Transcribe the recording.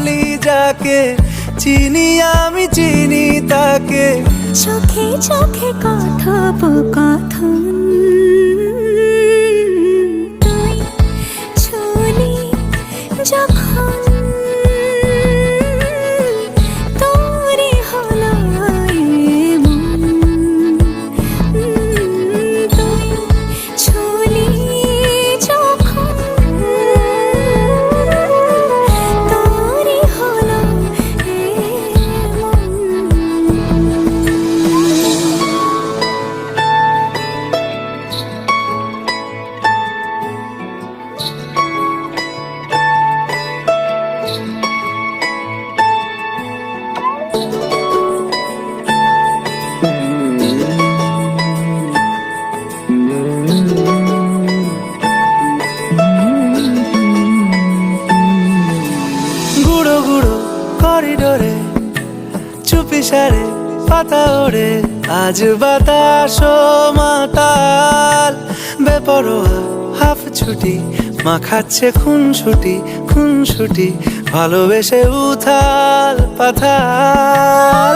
বলি যাকে, চিনি আমি চিনি তাকে। চোখে চোখে কথোপকথন, তুই ছুলি যখন তোরে হলো এমন, তুই ছুলি যখন তোরে হলো এমন। গুঁড়ো গুঁড়ো করিডোরে চুপি সারে পাতা ওড়ে, আজ বাতাস মাতাল বেপরোয়া হাফ ছুটি, মাখাচ্ছে খুনসুটি খুনসুটি, ভালোবেসে উথাল পাথাল।